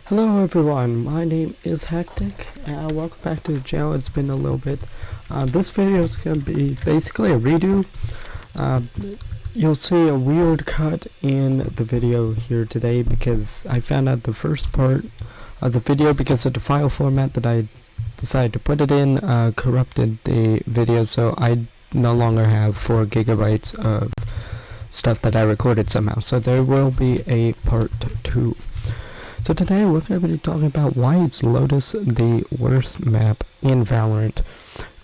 Hello everyone, my name is Hectic, and welcome back to the channel. It's been a little bit. This video is going to be basically a redo. You'll see a weird cut in the video here today because I found out the first part of the video, because of the file format that I decided to put it in, corrupted the video, so I no longer have 4 gigabytes of stuff that I recorded somehow. So there will be a part 2. So today we're going to be talking about why is Lotus the worst map in Valorant,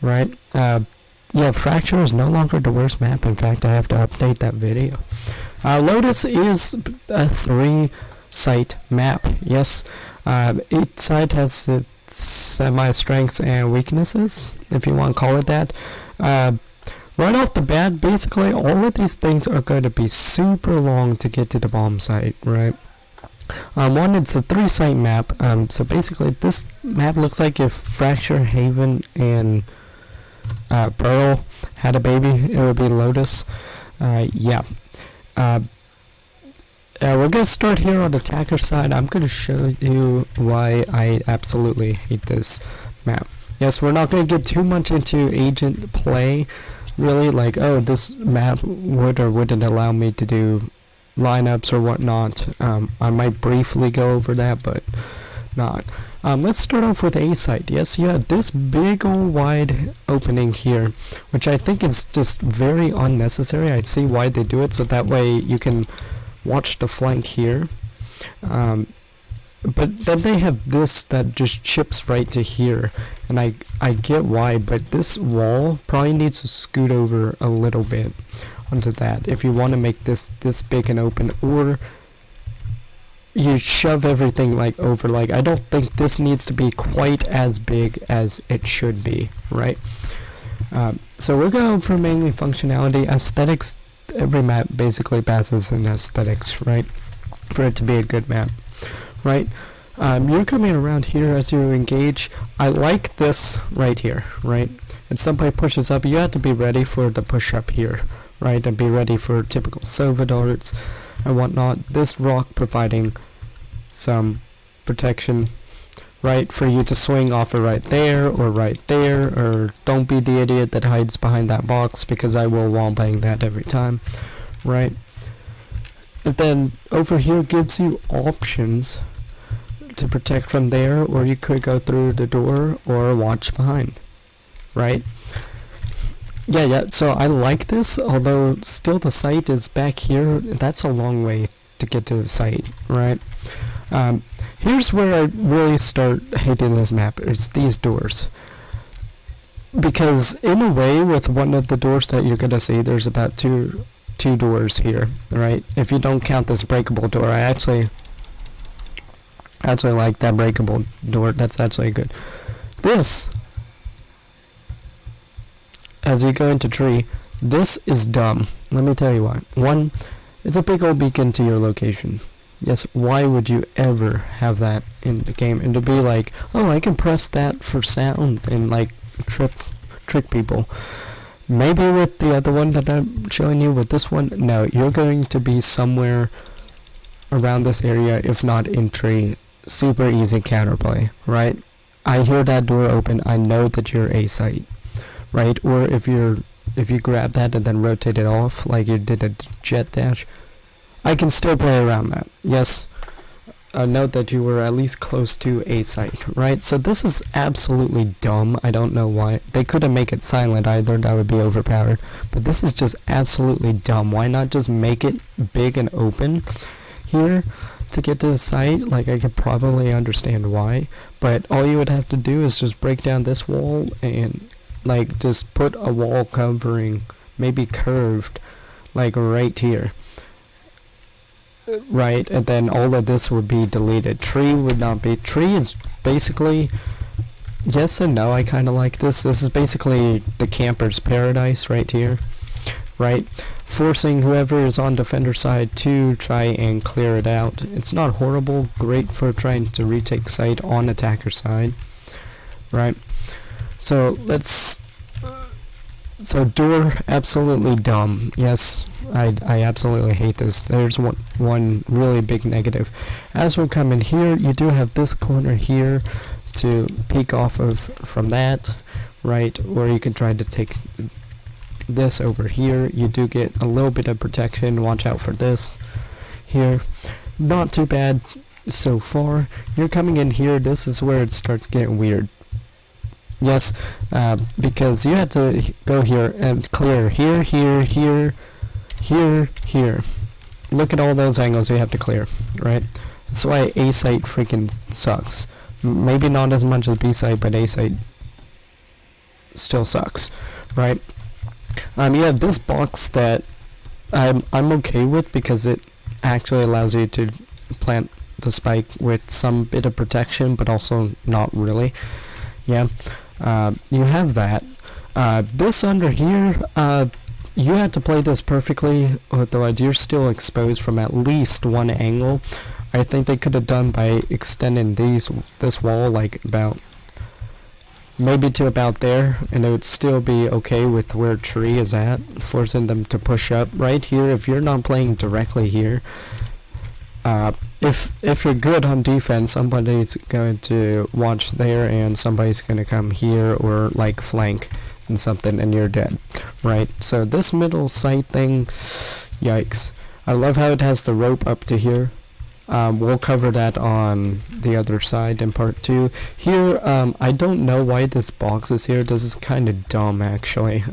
right? Yeah, Fracture is no longer the worst map. In fact, I have to update that video. Lotus is a 3-site map. Yes, each site has its semi-strengths and weaknesses, if you want to call it that. Right off the bat, basically all of these things are going to be super long to get to the bomb site, right? One, it's a 3-site map, so basically this map looks like if Fracture, Haven, and Pearl had a baby, it would be Lotus. Yeah. We're going to start here on the attacker side. I'm going to show you why I absolutely hate this map. Yes, we're not going to get too much into agent play, really, like, oh, this map would or wouldn't allow me to do lineups or whatnot. I might briefly go over that, but not. Let's start off with A site. Yes, you have this big old wide opening here, which I think is just very unnecessary. I see why they do it, so that way you can watch the flank here. But then they have this that just chips right to here, and I get why, but this wall probably needs to scoot over a little bit onto that if you want to make this big and open, or you shove everything like over. Like, I don't think this needs to be quite as big as it should be, right? So we're going for mainly functionality. Aesthetics, every map basically passes in aesthetics, right, for it to be a good map, right? You're coming around here as you engage. I like this right here, right? And somebody pushes up, you have to be ready for the push up here, right, and be ready for typical Sova darts and whatnot. This rock providing some protection, right, for you to swing off of right there, or don't be the idiot that hides behind that box, because I will wall bang that every time, right? And then over here gives you options to protect from there, or you could go through the door or watch behind, right? Yeah, so I like this, although still the site is back here. That's a long way to get to the site, right? Here's where I really start hating this map, is these doors. Because in a way, with one of the doors that you're gonna see, there's about two doors here, right? If you don't count this breakable door. I actually like that breakable door. That's actually good. This, as you go into tree, this is dumb. Let me tell you why. One, it's a big old beacon to your location. Yes, why would you ever have that in the game? And to be like, oh, I can press that for sound and like trick people. Maybe with the other one that I'm showing you, with this one, no, you're going to be somewhere around this area, if not in tree. Super easy counterplay, right? I hear that door open, I know that you're A site, right? Or if you grab that and then rotate it off like you did a jet dash, I can still play around that. Yes, note that you were at least close to A site, right? So this is absolutely dumb. I don't know why. They couldn't make it silent either, that would be overpowered. But this is just absolutely dumb. Why not just make it big and open here to get to the site? Like, I could probably understand why, but all you would have to do is just break down this wall and like just put a wall covering, maybe curved, like right here, right? And then all of this would be deleted. Tree would not be. Tree is basically yes and no. I kind of like this. This is basically the camper's paradise right here, right? Forcing whoever is on defender side to try and clear it out. It's not horrible, great for trying to retake site on attacker side, right? So let's So door, absolutely dumb. Yes, I absolutely hate this. There's one really big negative. As we come in here, you do have this corner here to peek off of from that, right? Or you can try to take this over here. You do get a little bit of protection. Watch out for this here. Not too bad so far. You're coming in here. This is where it starts getting weird. Yes, because you had to go here and clear here, here, here, here, here. Look at all those angles you have to clear, right? That's why A site freaking sucks. Maybe not as much as B site, but A site still sucks, right? You have this box that I'm okay with because it actually allows you to plant the spike with some bit of protection, but also not really. Yeah. You have that. This under here, you had to play this perfectly, otherwise you're still exposed from at least one angle. I think they could have done by extending this wall like about maybe to about there, and it would still be okay with where tree is at, forcing them to push up right here. If you're not playing directly here, if you're good on defense, somebody's going to watch there and somebody's going to come here or like flank and something, and you're dead, right? So this middle site thing, yikes. I love how it has the rope up to here. We'll cover that on the other side in part 2. Here, I don't know why this box is here. This is kind of dumb, actually.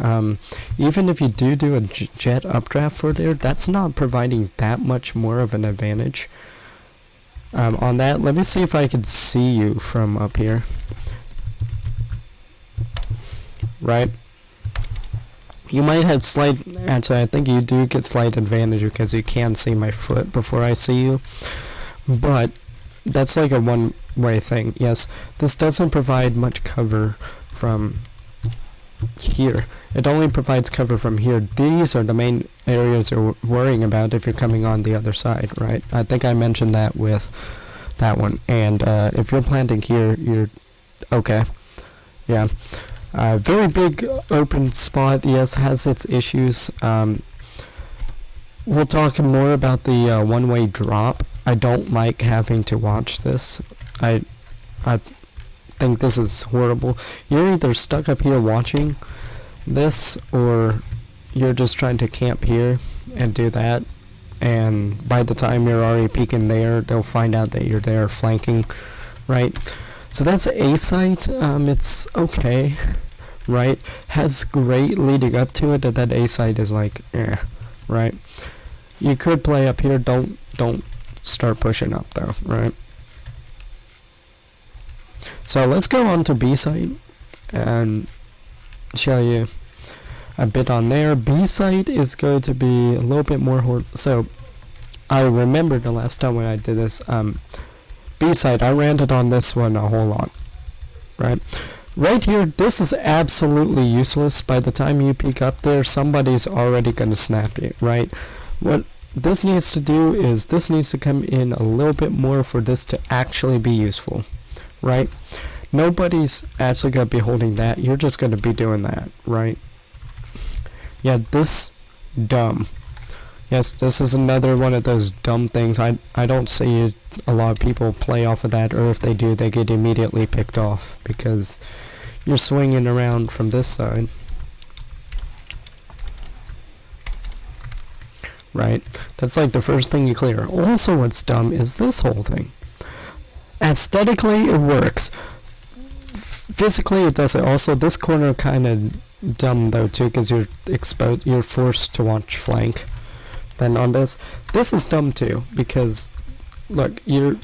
Even if you do a jet updraft for there, that's not providing that much more of an advantage. On that, let me see if I can see you from up here. Right? You might have slight, actually I think you do get slight advantage because you can see my foot before I see you. But that's like a one-way thing. Yes, this doesn't provide much cover from here. It only provides cover from here. These are the main areas you're worrying about if you're coming on the other side, right? I think I mentioned that with that one. And if you're planting here, you're okay. Yeah. Very big open spot, yes, has its issues. We'll talk more about the one-way drop. I don't like having to watch this. I think this is horrible. You're either stuck up here watching this, or you're just trying to camp here and do that. And by the time you're already peeking there, they'll find out that you're there flanking, right? So that's A site. It's okay, right? Has great leading up to it. That A site is like, right? You could play up here. Don't start pushing up though, right? So let's go on to B site and show you a bit on there. B site is going to be a little bit more so I remember the last time when I did this. B site, I ranted on this one a whole lot, right? Right here, this is absolutely useless. By the time you peek up there, somebody's already going to snap you, right? What this needs to do is this needs to come in a little bit more for this to actually be useful, right? Nobody's actually going to be holding that. You're just going to be doing that, right? Yeah, this dumb. Yes, this is another one of those dumb things. I don't see a lot of people play off of that, or if they do, they get immediately picked off because you're swinging around from this side. Right? That's like the first thing you clear. Also, what's dumb is this whole thing. Aesthetically, it works. Physically, it doesn't. Also, this corner kind of dumb though too, because you're forced to watch flank. Then on this is dumb too, because look, you're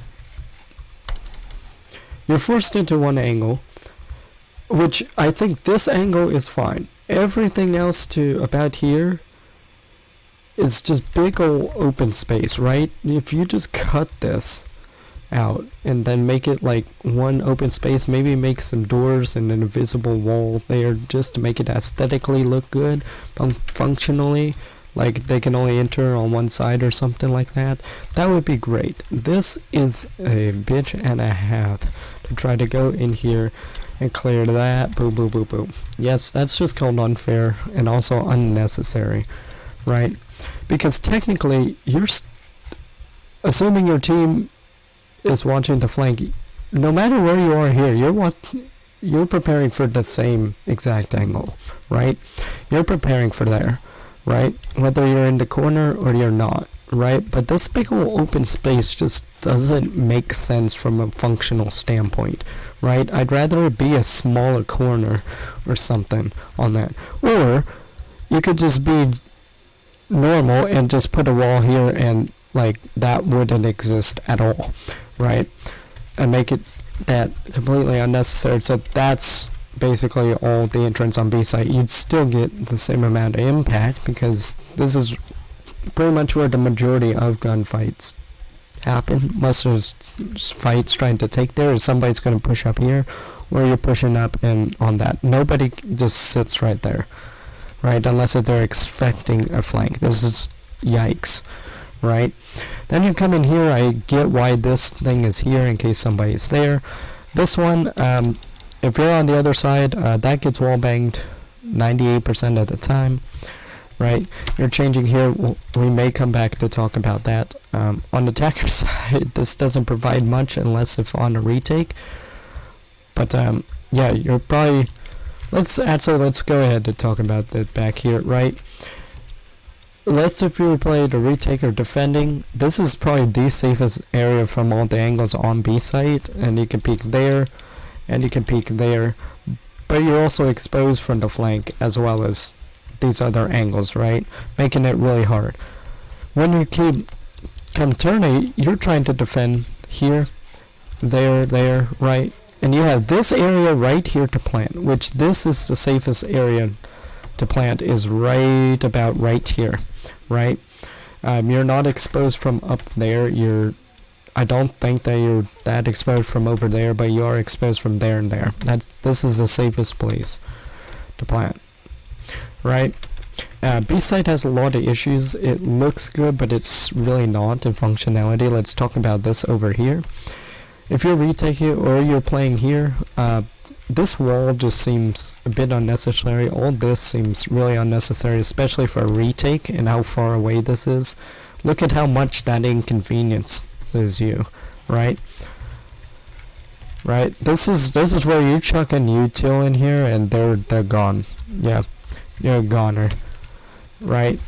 forced into one angle, which I think this angle is fine. Everything else to about here is just big old open space, right? If you just cut this out and then make it like one open space, maybe make some doors and an invisible wall there just to make it aesthetically look good, functionally, like they can only enter on one side or something like that, that would be great. This is a bitch and a half to try to go in here and clear that. Boom, boom, boom, boom. Yes, that's just called unfair and also unnecessary, right? Because technically, you're assuming your team is watching the flank. No matter where you are here, you're preparing for the same exact angle, right? You're preparing for there, right? Whether you're in the corner or you're not, right? But this big old open space just doesn't make sense from a functional standpoint, right? I'd rather it be a smaller corner or something on that. Or you could just be normal and just put a wall here and like that wouldn't exist at all, right? And make it that completely unnecessary. So that's basically all the entrance on B site. You'd still get the same amount of impact because this is pretty much where the majority of gunfights happen. Most of fights trying to take there is somebody's going to push up here or you're pushing up and on that. Nobody just sits right there, right? Unless they're expecting a flank. This is yikes, right? Then you come in here. I get why this thing is here in case somebody's there. This one, if you're on the other side, that gets wall banged 98% of the time, right? You're changing here. We may come back to talk about that. On the attacker side, this doesn't provide much unless if on a retake. But yeah, you're probably. Let's go ahead to talk about that back here, right? Let's if you play the retake or defending, this is probably the safest area from all the angles on B site, and you can peek there, and you can peek there, but you're also exposed from the flank as well as these other angles, right? Making it really hard. When you come turn 8, you're trying to defend here, there, right? And you have this area right here to plant, which this is the safest area to plant is right about right here, right? You're not exposed from up there. I don't think that you're that exposed from over there, but you are exposed from there and there. This is the safest place to plant, right? B site has a lot of issues. It looks good, but it's really not in functionality. Let's talk about this over here. If you're retaking or you're playing here, this wall just seems a bit unnecessary. All this seems really unnecessary, especially for a retake and how far away this is. Look at how much that inconveniences you, right? Right. This is where you chuck a util in here and they're gone. Yeah, you're a goner, right?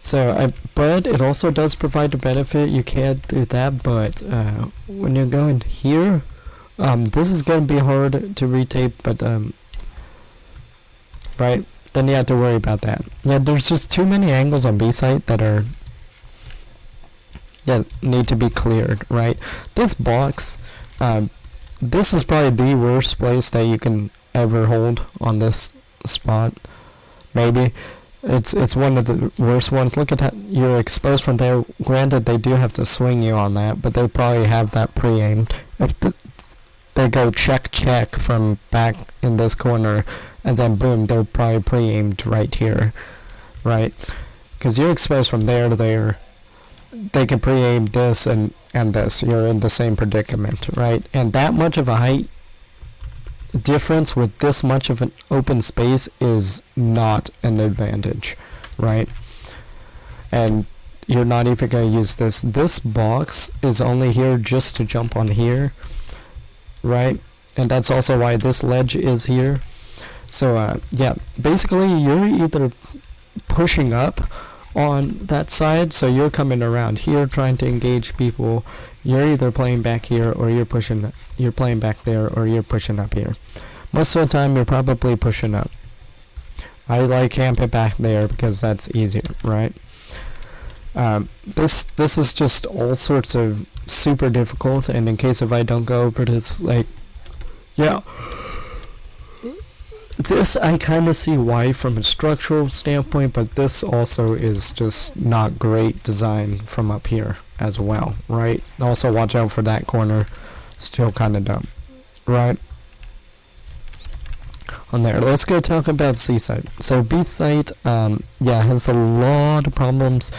So, but it also does provide a benefit. You can't do that, but when you're going here, this is going to be hard to retape, but right, then you have to worry about that. Yeah, there's just too many angles on B site that need to be cleared, right? This box, this is probably the worst place that you can ever hold on this spot. Maybe. It's one of the worst ones. Look at how you're exposed from there. Granted, they do have to swing you on that, but they probably have that pre-aimed. If they go check from back in this corner, and then boom, they're probably pre-aimed right here, right? Because you're exposed from there to there. They can pre-aim this and this. You're in the same predicament, right? And that much of a height difference with this much of an open space is not an advantage, right? And you're not even going to use this. This box is only here just to jump on here, right? And that's also why this ledge is here. So yeah, basically you're either pushing up on that side, so you're coming around here trying to engage people. You're either playing back here or you're playing back there or you're pushing up here. Most of the time you're probably pushing up. I like camp it back there because that's easier, right? This is just all sorts of super difficult, and in case if I don't go over this, like, yeah, this I kind of see why from a structural standpoint, but this also is just not great design from up here as well, right? Also watch out for that corner, still kind of dumb, right? On there, let's go talk about C site. So B site, yeah, has a lot of problems.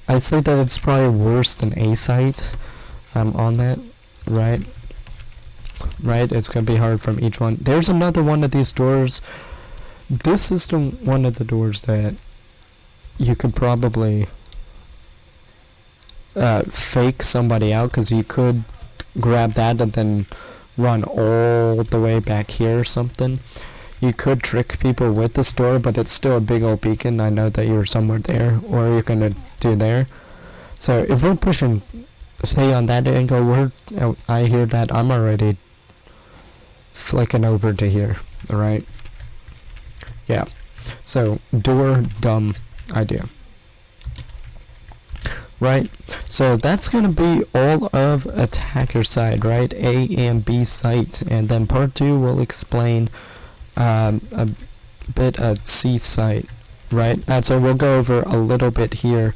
I'd say that it's probably worse than A site on that, right? right? It's gonna be hard from each one. There's another one of these doors. This is one of the doors that you could probably fake somebody out, because you could grab that and then run all the way back here or something. You could trick people with this door, but it's still a big old beacon. I know that you're somewhere there, or you're gonna do there. So if we're pushing, say on that angle, I hear that I'm already flicking over to here. Alright? Yeah. So door, dumb idea. Right? So that's gonna be all of attacker side, right? A and B site, and then part 2 will explain a bit of C site, right? And so we'll go over a little bit here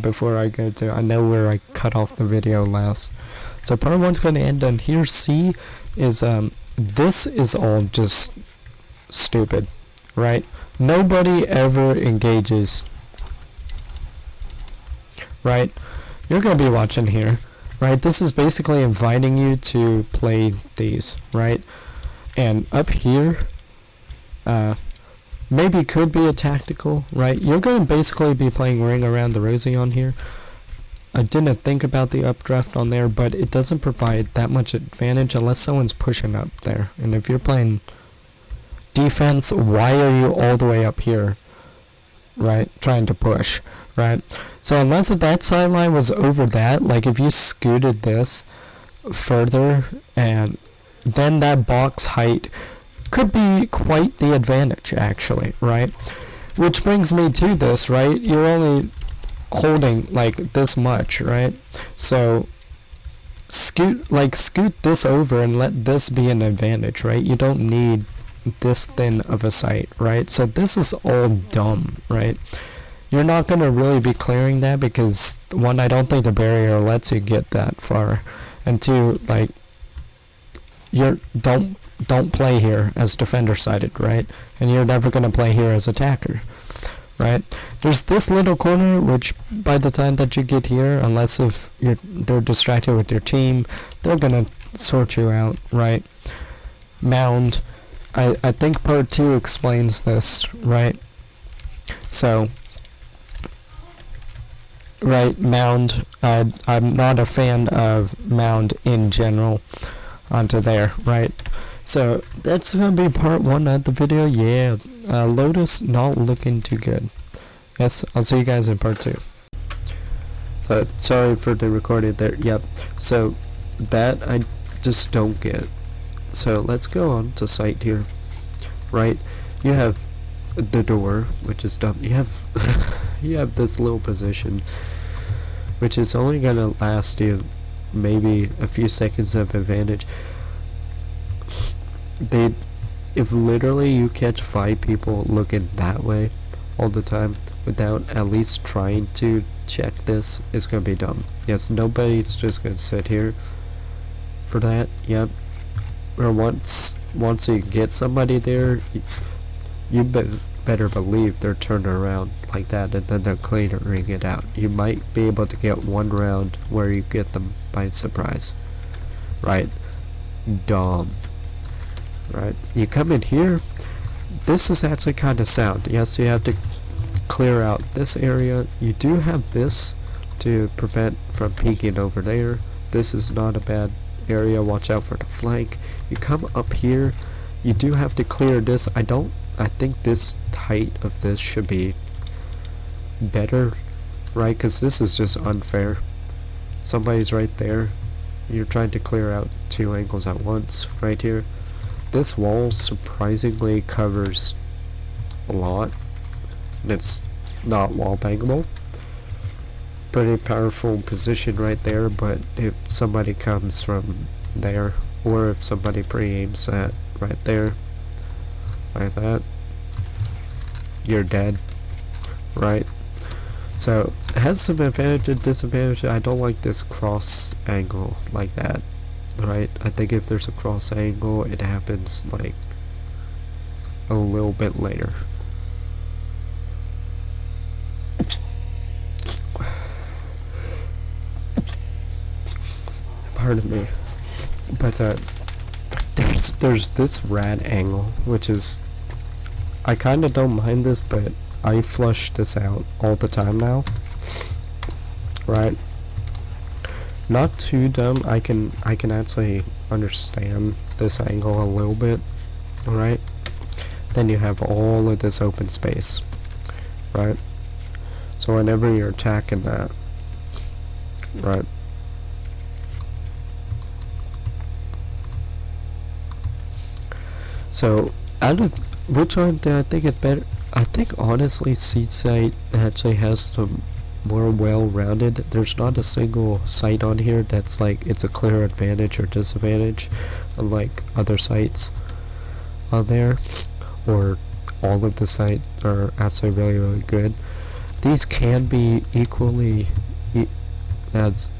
before I go to, I know where I cut off the video last. So part 1's going to end on here. C is, this is all just stupid, right? Nobody ever engages, right? You're going to be watching here, right? This is basically inviting you to play these, right? And up here, maybe could be a tactical, right? You're going to basically be playing Ring Around the Rosie on here. I didn't think about the updraft on there, but it doesn't provide that much advantage unless someone's pushing up there. And if you're playing defense, why are you all the way up here, right? Trying to push, right? So unless that sideline was over that, like if you scooted this further, and then that box height could be quite the advantage, actually, right? Which brings me to this, right? You're only holding like this much, right? So scoot this over and let this be an advantage, right? You don't need this thin of a site, right? So this is all dumb, right? You're not going to really be clearing that because, one, I don't think the barrier lets you get that far, and two, like, don't play here as defender sided, right? And you're never going to play here as attacker, right? There's this little corner which by the time that you get here, unless if they're distracted with your team, they're going to sort you out, right? Mound, I think part 2 explains this, right? So, right, mound, I'm not a fan of mound in general onto there, right? So that's gonna be part 1 of the video. Yeah, Lotus not looking too good. Yes, I'll see you guys in part 2. So sorry for the recording there. Yep. So that I just don't get. So let's go on to site here. Right, you have the door, which is dumb. You have you have this little position, which is only gonna last you maybe a few seconds of advantage. If literally you catch 5 people looking that way all the time without at least trying to check this, it's gonna be dumb. Yes, nobody's just gonna sit here for that. Yep. Or once you get somebody there, you better believe they're turning around like that, and then they're clearing it out. You might be able to get one round where you get them by surprise. Right? Dumb. Right? You come in here, this is actually kind of sound. Yes, you have to clear out this area. You do have this to prevent from peeking over there. This is not a bad area. Watch out for the flank. You come up here, you do have to clear this. I think this height of this should be better, right? Because this is just unfair. Somebody's right there. You're trying to clear out 2 angles at once right here. This wall surprisingly covers a lot, and it's not wall bangable. Pretty powerful position right there, but if somebody comes from there, or if somebody pre-aims at right there, like that, you're dead, right? So it has some advantage and disadvantage. I don't like this cross angle like that, right? I think if there's a cross angle, it happens like a little bit later. Pardon me, but there's this rat angle, which is, I kind of don't mind this, but I flush this out all the time now. Right? Not too dumb. I can actually understand this angle a little bit. Right? Then you have all of this open space. Right? So whenever you're attacking that, right? So out of which one do I think it's better? I think honestly C site actually has the more well-rounded. There's not a single site on here that's like it's a clear advantage or disadvantage, unlike other sites on there, or all of the sites are actually really good. These can be equally as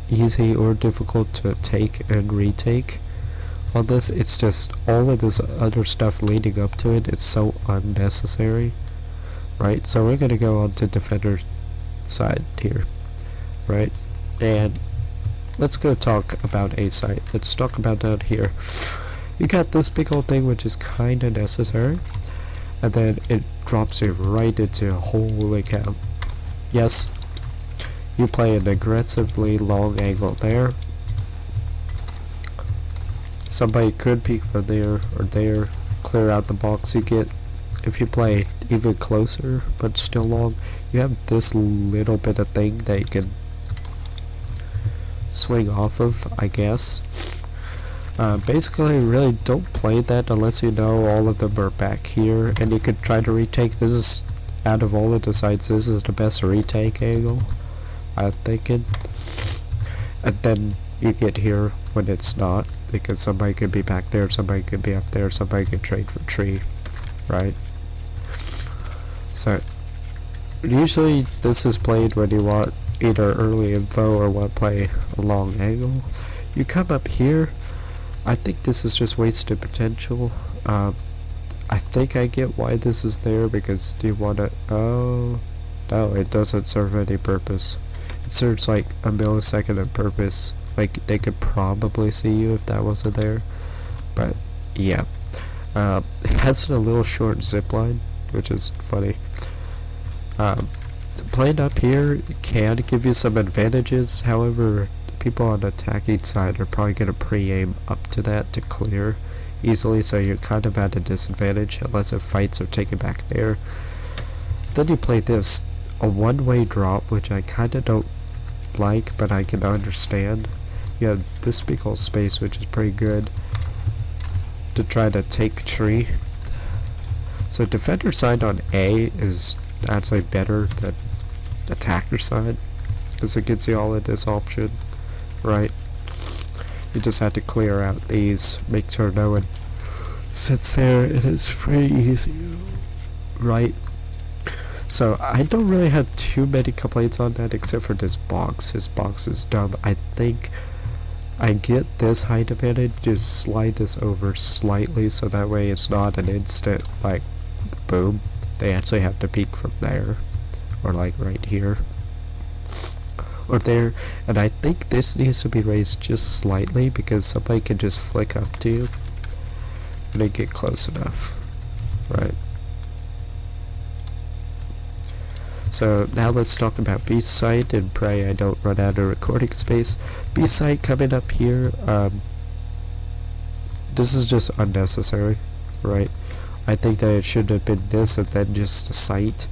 easy or difficult to take and retake on this. It's just all of this other stuff leading up to it is so unnecessary, right? So we're gonna go on to defender side here, right? And let's go talk about A site. Let's talk about down here. You got this big old thing which is kind of necessary, and then it drops you right into holy cow. Yes, you play an aggressively long angle there. Somebody could peek from there or there, clear out the box. You get, if you play even closer but still long, you have this little bit of thing that you can swing off of, I guess. Basically, really don't play that unless you know all of them are back here, and you could try to retake. This is, out of all of the sites, this is the best retake angle, I'm thinking. And then you get here when it's not, because somebody could be back there, somebody could be up there, somebody could trade for tree, right? So usually this is played when you want either early info or want to play a long angle. You come up here. I think this is just wasted potential. I think I get why this is there, because do you want to... Oh, no, it doesn't serve any purpose. It serves like a millisecond of purpose. Like, they could probably see you if that wasn't there. But, yeah. It has a little short zip line, which is funny. Playing up here can give you some advantages. However, people on the attacking side are probably going to pre-aim up to that to clear easily, so you're kind of at a disadvantage unless if fights are taken back there. Then you play this, a one-way drop, which I kind of don't like, but I can understand. You have this big old space, which is pretty good to try to take tree. So defender side on A is actually better than attacker side, because it gives you all of this option, right? You just have to clear out these, make sure no one sits there. It is pretty easy, right? So I don't really have too many complaints on that, except for this box. His box is dumb. I think I get this height advantage, just slide this over slightly so that way it's not an instant like boom. They actually have to peek from there, or like right here or there. And I think this needs to be raised just slightly, because somebody can just flick up to you when they get close enough, right? So now let's talk about B site, and pray I don't run out of recording space. B site coming up here, this is just unnecessary, right? I think that it should have been this and then just a site.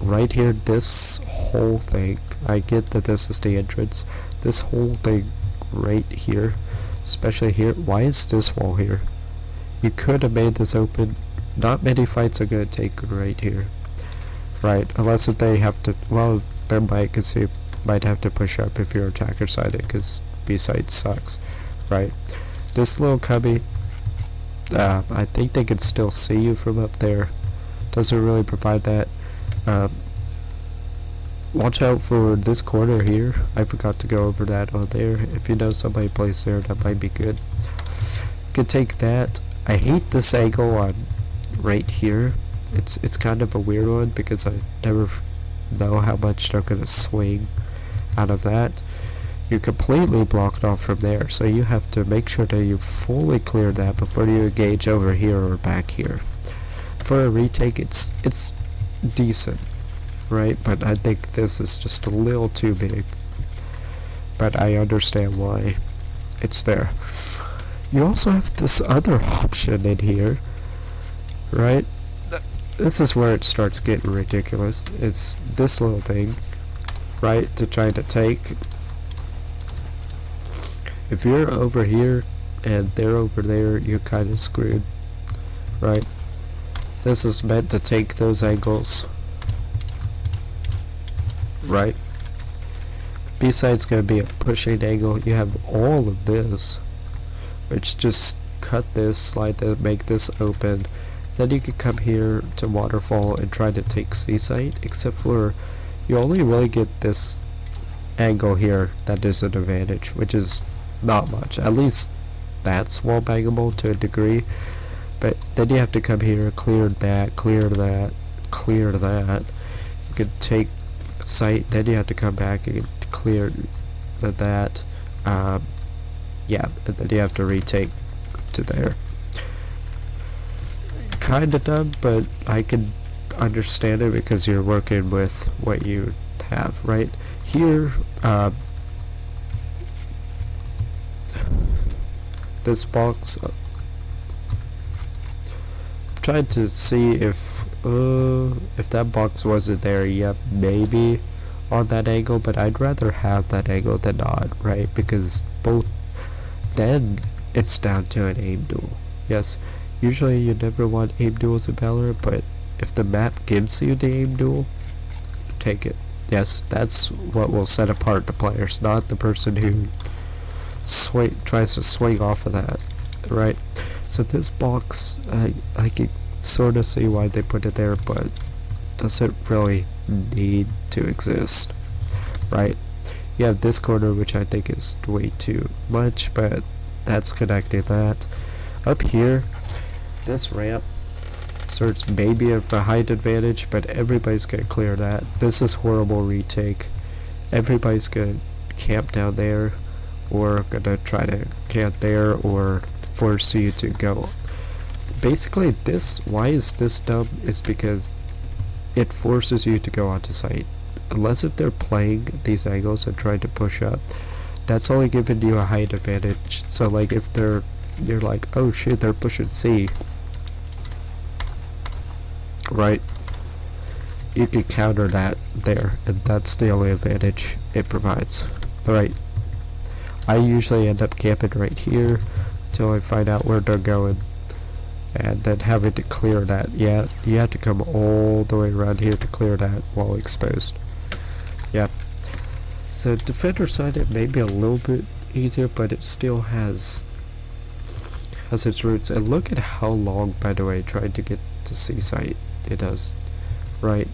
Right here, this whole thing, I get that this is the entrance. This whole thing right here, especially here, why is this wall here? You could have made this open. Not many fights are going to take right here, right? Unless if they have to, well, they might, because you might have to push up if you're attacker sided, because B side sucks, right? This little cubby, I think they can still see you from up there. Doesn't really provide that. Watch out for this corner here. I forgot to go over that on there. If you know somebody plays there, that might be good. You could take that. I hate this angle on right here. It's kind of a weird one, because I never know how much they're gonna swing out of that. you're completely blocked off from there, so you have to make sure that you fully clear that before you engage over here or back here. For a retake, it's decent, right? But I think this is just a little too big. But I understand why it's there. You also have this other option in here, right? This is where it starts getting ridiculous. It's this little thing, right, to try to take. If you're over here and they're over there, you're kind of screwed, right? This is meant to take those angles, right? B-side's going to be a pushing angle. You have all of this, which just cut this, slide that, make this open. Then you could come here to waterfall and try to take C-site, except for you only really get this angle here that is an advantage, which is not much. At least that's wall bangable to a degree. But then you have to come here, clear that, clear that, clear that. You could take site, then you have to come back and clear that. Yeah, and then you have to retake to there. Kinda dumb, but I can understand it because you're working with what you have, right? Here, this box, tried to see if that box wasn't there. Yep, maybe on that angle, but I'd rather have that angle than not, right? Because both, then it's down to an aim duel. Yes, usually you never want aim duels in Valorant, but if the map gives you the aim duel, take it. Yes, that's what will set apart the players, not the person who tries to swing off of that, right? So this box, I can sort of see why they put it there, but doesn't really need to exist, right? You have this corner, which I think is way too much, but that's connecting that. Up here, this ramp starts maybe of a height advantage, but everybody's gonna clear that. This is horrible retake. Everybody's gonna camp down there, or gonna try to camp there, or force you to go. Basically, why is this dumb, is because it forces you to go onto site. Unless if they're playing these angles and trying to push up, that's only giving you a height advantage. So like if you're like, oh shit, they're pushing C, right? You can counter that there, and that's the only advantage it provides, right? I usually end up camping right here till I find out where they're going, and then having to clear that. Yeah, you have to come all the way around here to clear that while exposed. Yeah. So defender side, it may be a little bit easier, but it still has its roots. And look at how long, by the way, trying to get to C site it does, right?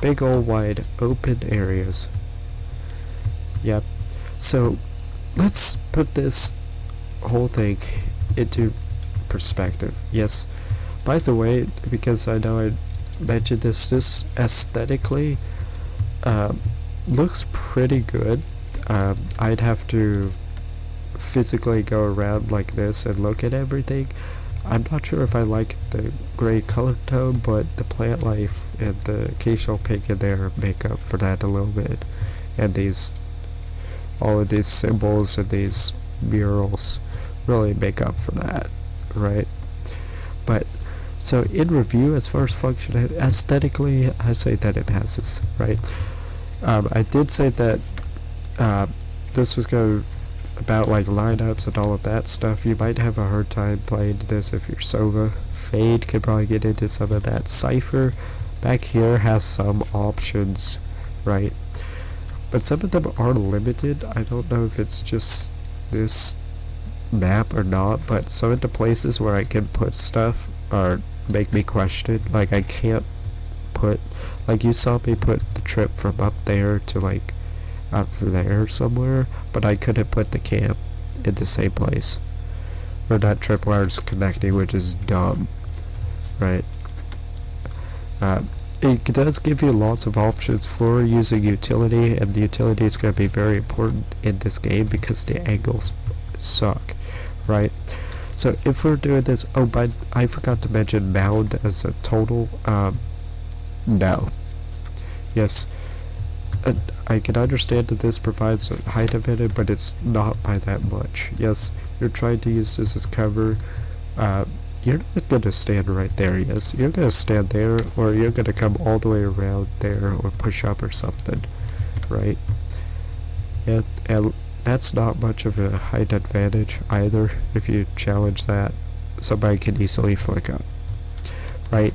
Big old wide open areas. Yep. So let's put this whole thing into perspective. Yes, by the way, because I know I mentioned this aesthetically looks pretty good. I'd have to physically go around like this and look at everything. I'm not sure if I like the gray color tone, but the plant life and the occasional pink in there make up for that a little bit, and all of these symbols and these murals really make up for that, right? But so in review, as far as function, aesthetically, I say that it passes, right? I did say that this was going about like lineups and all of that stuff. You might have a hard time playing this if you're Sova. Fade could probably get into some of that. Cypher back here has some options, right? But some of them are limited. I don't know if it's just this map or not, but some of the places where I can put stuff are make me question. Like I can't put, like you saw me put the trip from up there to like up there somewhere, but I couldn't put the camp in the same place where that tripwire's connecting, which is dumb, right? it does give you lots of options for using utility, and the utility is going to be very important in this game because the angles suck, right? So if we're doing this, oh, but I forgot to mention mound as a total. No. Yes, I can understand that this provides a height advantage, but it's not by that much. Yes, you're trying to use this as cover. You're not going to stand right there, yes. You're going to stand there, or you're going to come all the way around there, or push up or something, right? And that's not much of a height advantage either. If you challenge that, somebody can easily flick up, right?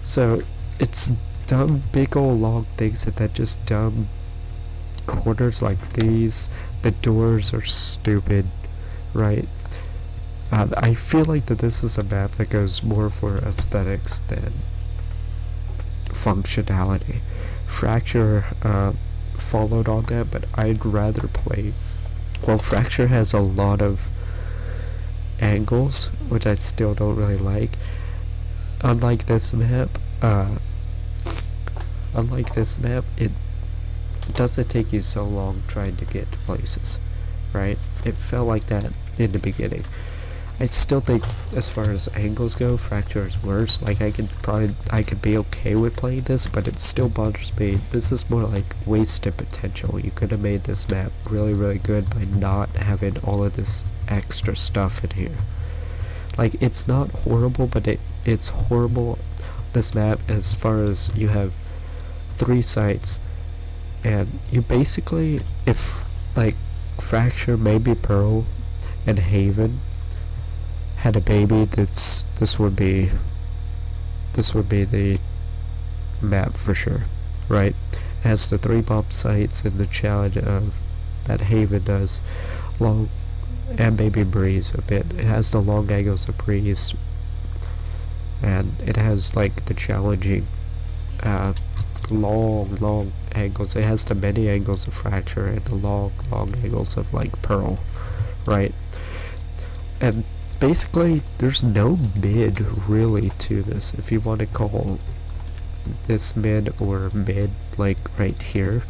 So it's dumb big old long things that just dumb corners like these. The doors are stupid, right? I feel like that this is a map that goes more for aesthetics than functionality. Fracture followed on that, but I'd rather play. Well, Fracture has a lot of angles, which I still don't really like. Unlike this map, it doesn't take you so long trying to get to places, right? It felt like that in the beginning. I still think, as far as angles go, Fracture is worse. Like, I could be okay with playing this, but it still bothers me. This is more like wasted potential. You could have made this map really, really good by not having all of this extra stuff in here. Like, it's not horrible, but it's horrible, this map, as far as you have 3 sites, and you basically, if, like, Fracture, maybe Pearl, and Haven had a baby, this would be the map for sure, right? It has the 3 bomb sites and the challenge of that Haven does, long, and maybe Breeze a bit. It has the long angles of Breeze, and it has like the challenging long angles. It has the many angles of Fracture and the long angles of like Pearl, right? And basically, there's no mid really to this. If you want to call this mid or mid, like right here,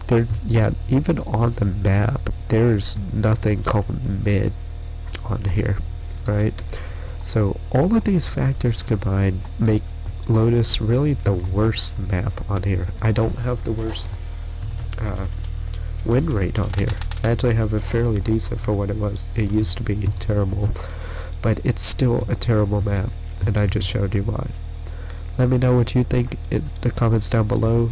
even on the map, there's nothing called mid on here, right? So all of these factors combined make Lotus really the worst map on here. I don't have the worst win rate on here. I actually have a fairly decent for what it was. It used to be terrible, but it's still a terrible map, and I just showed you why. Let me know what you think in the comments down below.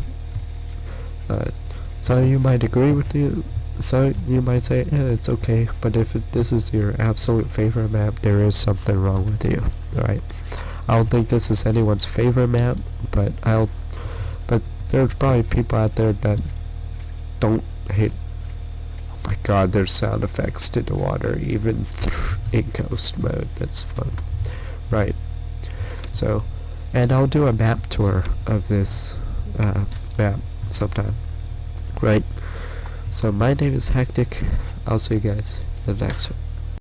Some of you might agree with you, so you might say, it's okay, but if this is your absolute favorite map, there is something wrong with you, right? I don't think this is anyone's favorite map, but there's probably people out there that don't hate. Oh my god, there's sound effects to the water, even in ghost mode. That's fun, right? So, and I'll do a map tour of this map sometime, right? So my name is Hectic. I'll see you guys in the next one.